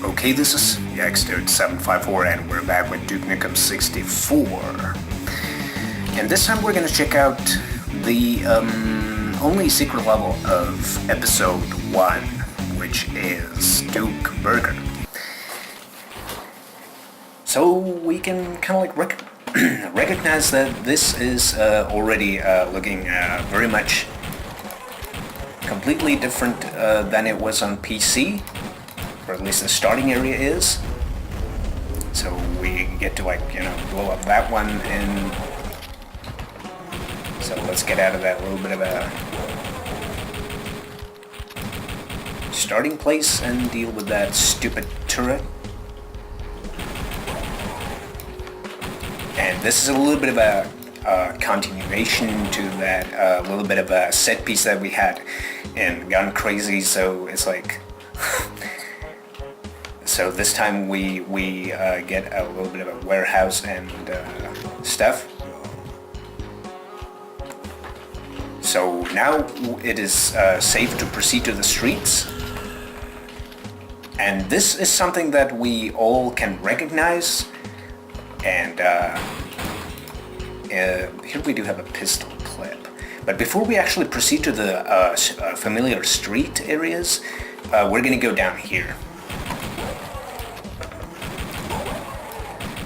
Okay, this is X754 and we're back with Duke Nukem 64. And this time we're gonna check out the only secret level of episode 1, which is Duke Burger. So we can kind of like recognize that this is already looking very much completely different than it was on PC. Or at least the starting area is. So we get to blow up that one, and so let's get out of that little bit of a starting place and deal with that stupid turret. And this is a little bit of a continuation to that little bit of a set piece that we had in Gun Crazy, so it's like so this time we get a little bit of a warehouse and stuff. So now it is safe to proceed to the streets. And this is something that we all can recognize. And here we do have a pistol clip. But before we actually proceed to the familiar street areas, we're gonna go down here.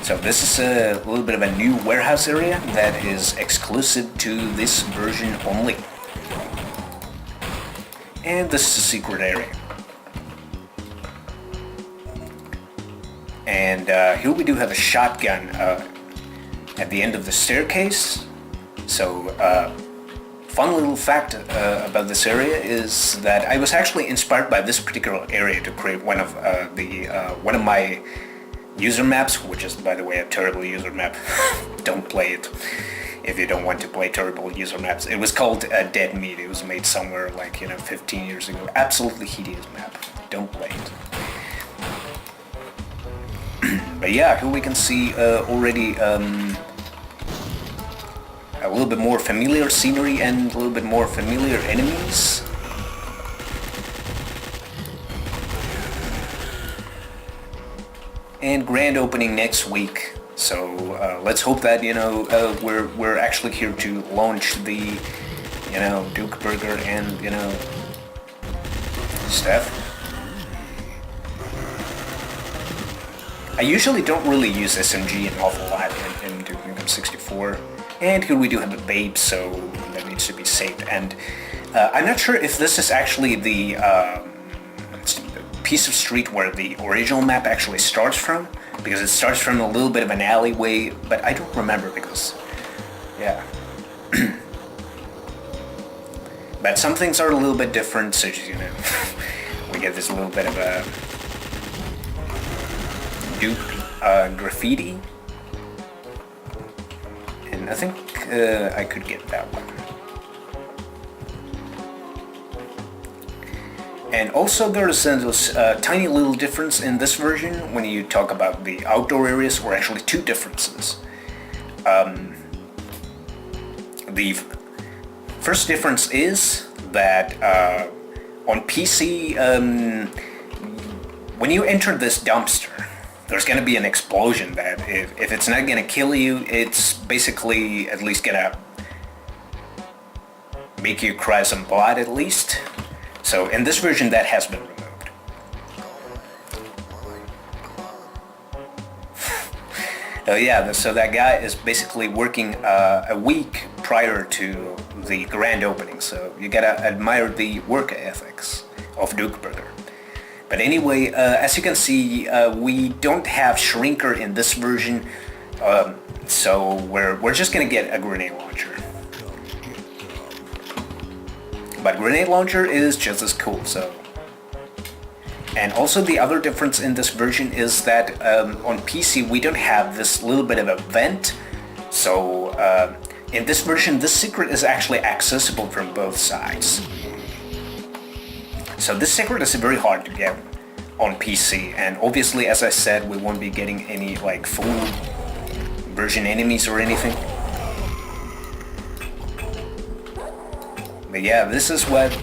So this is a little bit of a new warehouse area that is exclusive to this version only. And this is a secret area. And here we do have a shotgun at the end of the staircase. So fun little fact about this area is that I was actually inspired by this particular area to create one of my user maps, which is, by the way, a terrible user map. Don't play it if you don't want to play terrible user maps. It was called Dead Meat. It was made somewhere 15 years ago. Absolutely hideous map. Don't play it. But yeah, here we can see already a little bit more familiar scenery and a little bit more familiar enemies. And grand opening next week, so let's hope that we're actually here to launch the Duke Burger and stuff. I usually don't really use SMG an awful lot in Duke Nukem 64, and here we do have a babe, so that needs to be saved. And I'm not sure if this is actually the piece of street where the original map actually starts from, because it starts from a little bit of an alleyway, but I don't remember because, yeah. But some things are a little bit different, such as, we get this little bit of a Duke graffiti, and I think I could get that one. And also there's this tiny little difference in this version when you talk about the outdoor areas, or actually two differences. The first difference is that on PC, when you enter this dumpster, there's going to be an explosion that if it's not going to kill you, it's basically at least going to make you cry some blood at least. So in this version that has been removed. Yeah, so that guy is basically working a week prior to the grand opening, so you gotta admire the work ethics of Duke Burger. But anyway, as you can see, we don't have Shrinker in this version, so we're just gonna get a grenade launcher. But grenade launcher is just as cool, so. And also the other difference in this version is that on PC we don't have this little bit of a vent, so in this version this secret is actually accessible from both sides. So this secret is very hard to get on PC, and obviously, as I said, we won't be getting any full version enemies or anything. But yeah, this is what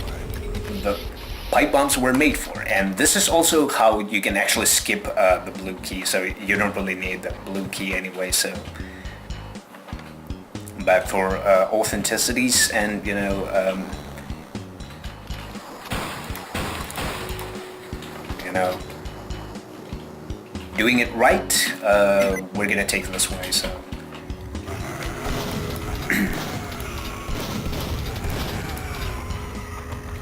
pipe bombs were made for. And this is also how you can actually skip the blue key, so you don't really need the blue key anyway. So, but for authenticities and doing it right, we're gonna take this way. So.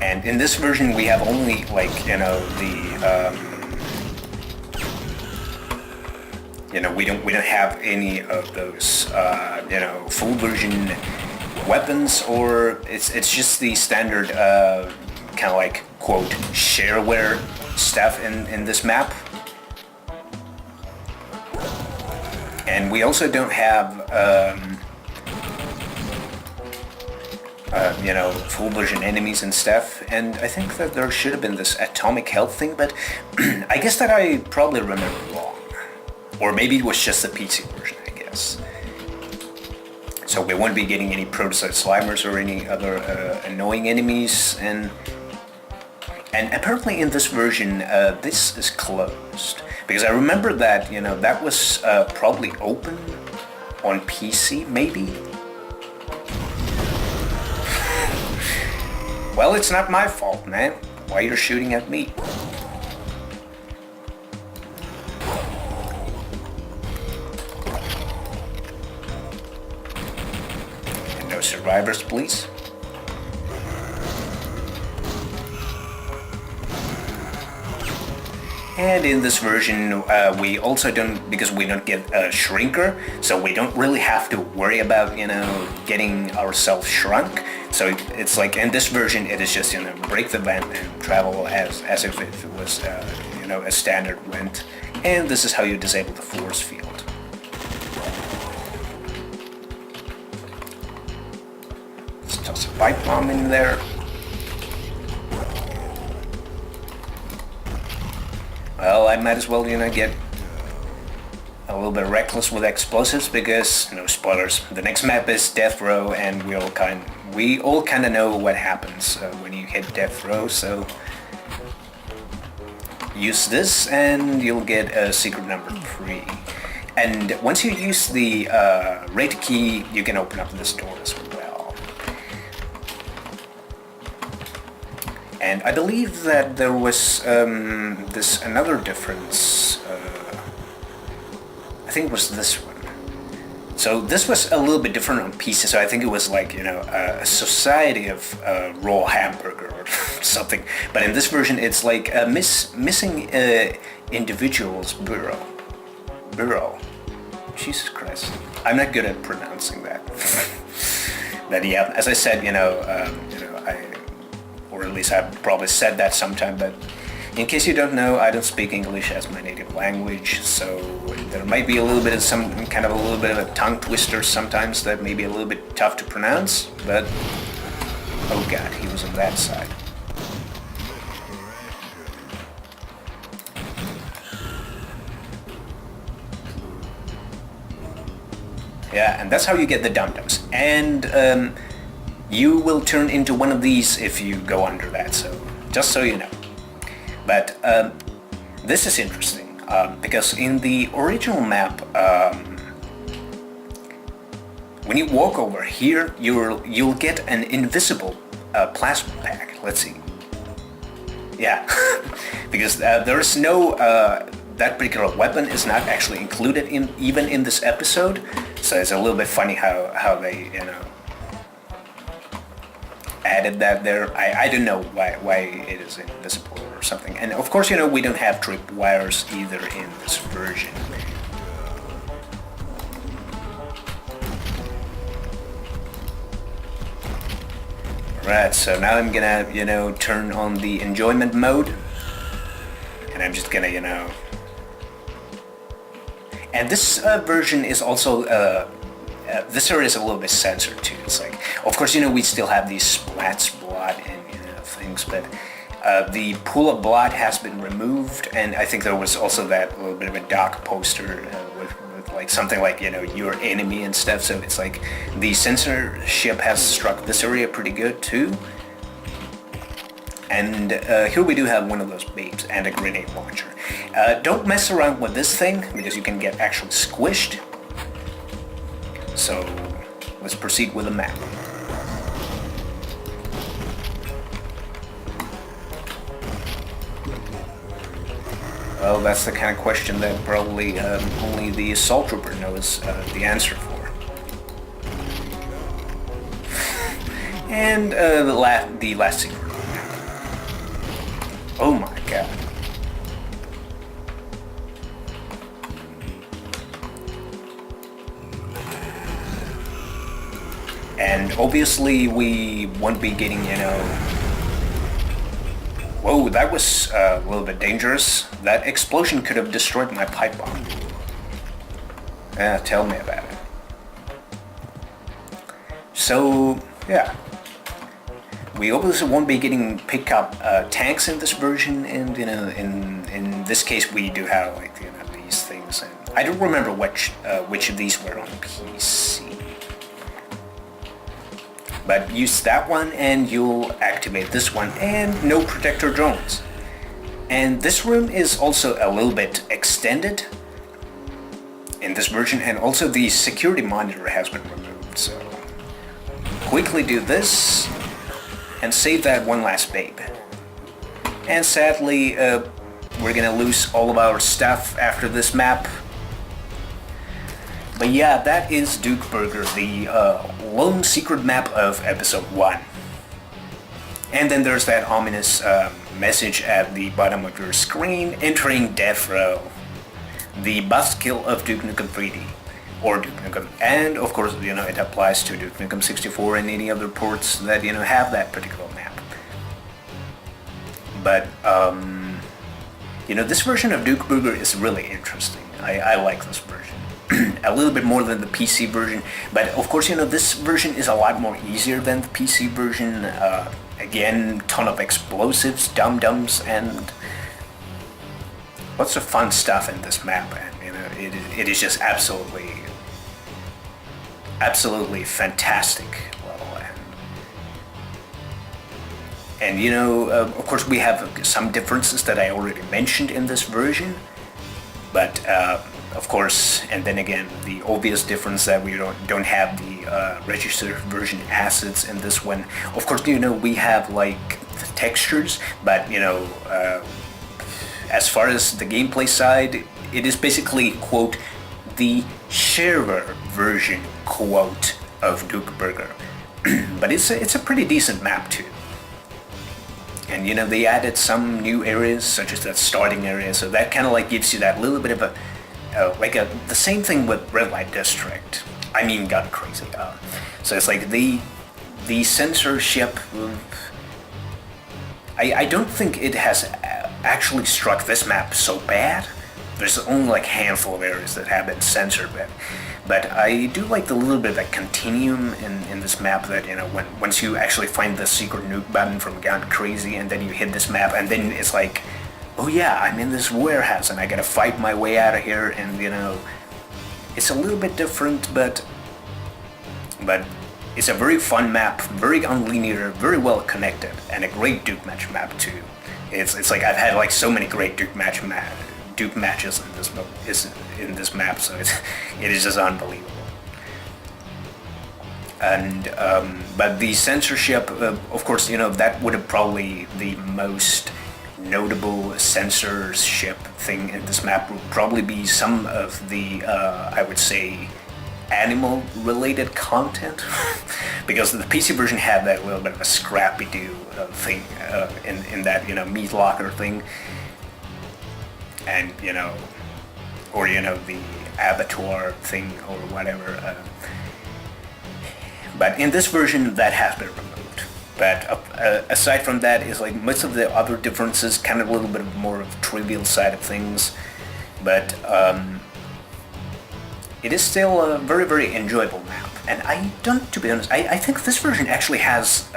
And in this version, we have only we don't have any of those full version weapons, or it's just the standard kind of like quote shareware stuff in this map. And we also don't have full version enemies and stuff, and I think that there should have been this atomic health thing, but I guess that I probably remember wrong. Or maybe it was just the PC version, I guess. So we won't be getting any prototype Slimers or any other annoying enemies, and apparently in this version, this is closed. Because I remember that, that was probably open on PC, maybe? Well, it's not my fault, man. Why you're shooting at me? And no survivors, please. And in this version, we also don't, because we don't get a shrinker, so we don't really have to worry about, getting ourselves shrunk. So it's like in this version, it is just, break the vent and travel as if it was, a standard vent. And this is how you disable the force field. Let's toss a pipe bomb in there. Well, I might as well, get a little bit reckless with explosives because, no spoilers, the next map is Death Row, and we all kind of know what happens when you hit Death Row, so use this and you'll get a secret number 3. And once you use the rate key, you can open up this door as well. And I believe that there was this another difference. I think it was this one. So this was a little bit different on PC. So I think it was like a society of raw hamburger or something. But in this version, it's like a missing individuals bureau. Jesus Christ, I'm not good at pronouncing that. But yeah, as I said, or at least I've probably said that sometime, but in case you don't know, I don't speak English as my native language, so there might be a little bit of a little bit of a tongue twister sometimes that may be a little bit tough to pronounce, but oh god, he was on that side. Yeah, and that's how you get the dum-dums. And you will turn into one of these if you go under that, so just so you know. But this is interesting because in the original map, when you walk over here, you'll get an invisible plasma pack. Let's see. Yeah, because there is no that particular weapon is not actually included even in this episode, so it's a little bit funny how they added that there. I don't know why it is invisible or something. And of course, we don't have trip wires either in this version. Right, so now I'm gonna, turn on the enjoyment mode. And I'm just gonna, And this version is also, this area is a little bit censored too. It's like, of course, we still have these splats, blood, and things, but the pool of blood has been removed, and I think there was also that little bit of a dark poster with like something like your enemy and stuff. So it's like the censorship has struck this area pretty good too. And here we do have one of those babes and a grenade launcher. Don't mess around with this thing, because you can get actually squished. So, let's proceed with the map. Well, that's the kind of question that probably only the assault trooper knows the answer for. And the last secret. Oh my god. And obviously we won't be getting, Whoa, that was a little bit dangerous. That explosion could have destroyed my pipe bomb. Yeah, tell me about it. So, yeah. We obviously won't be getting pickup tanks in this version, and in this case we do have these things. And I don't remember which of these were on PC. But use that one and you'll activate this one, and no protector drones. And this room is also a little bit extended in this version, and also the security monitor has been removed. So quickly do this and save that one last babe. And sadly, we're gonna lose all of our stuff after this map. But yeah, that is Duke Burger, the lone secret map of episode 1. And then there's that ominous message at the bottom of your screen, entering death row. The buzzkill of Duke Nukem 3D. Or Duke Nukem. And of course, it applies to Duke Nukem 64 and any other ports that, have that particular map. But, this version of Duke Burger is really interesting. I like this version. A little bit more than the PC version, but of course, this version is a lot more easier than the PC version. Again, ton of explosives, dum-dums, and lots of fun stuff in this map. And it is just absolutely fantastic level. And of course, we have some differences that I already mentioned in this version, but of course, and then again, the obvious difference that we don't have the registered version assets in this one. Of course, we have the textures, but as far as the gameplay side, it is basically, quote, the sharer version, quote, of Duke Burger. But it's a pretty decent map too. And they added some new areas, such as that starting area, so that kind of gives you that little bit of the same thing with Red Light District. I mean, gun crazy. So it's the censorship. I don't think it has actually struck this map so bad. There's only a handful of areas that have been censored, but I do like the little bit of that continuum in this map that once you actually find the secret nuke button from Gun Crazy, and then you hit this map, and then it's like, oh yeah, I'm in this warehouse and I gotta fight my way out of here, and it's a little bit different, but it's a very fun map, very unlinear, very well connected, and a great Duke match map too. It's like I've had so many great Duke matches in this map, so it is just unbelievable. And but the censorship, of course, that would have probably the most notable censorship thing in this map would probably be some of the, I would say, animal-related content, because the PC version had that little bit of a Scrappy-Doo thing in that, meat locker thing, and, or, the abattoir thing or whatever. But in this version, that has been removed. But aside from that, is most of the other differences, kind of a little bit more of trivial side of things. But it is still a very, very enjoyable map. And to be honest, I think this version actually has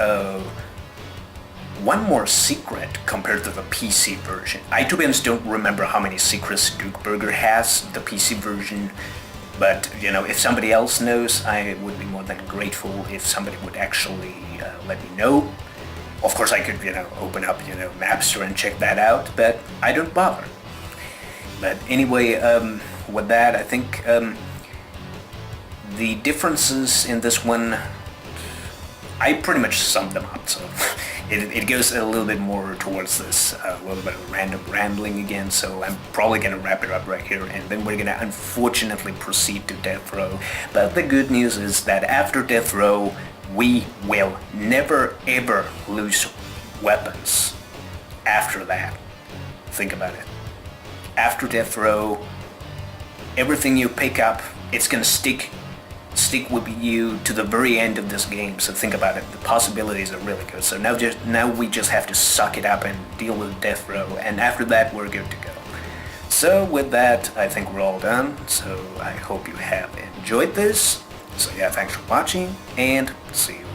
one more secret compared to the PC version. To be honest, don't remember how many secrets Duke Burger has, the PC version. But, if somebody else knows, I would be more than grateful if somebody would actually let me know. Of course, I could, open up, Mapster and check that out, but I don't bother. But anyway, with that, I think the differences in this one, I pretty much summed them up. So it goes a little bit more towards this, a little bit of random rambling again. So I'm probably gonna wrap it up right here, and then we're gonna unfortunately proceed to Death Row. But the good news is that after Death Row, we will never ever lose weapons after that. Think about it. After Death Row, everything you pick up, it's gonna stick with you to the very end of this game. So think about it. The possibilities are really good. So now we just have to suck it up and deal with Death Row, and after that we're good to go. So with that, I think we're all done. So I hope you have enjoyed this. So yeah, thanks for watching, and see you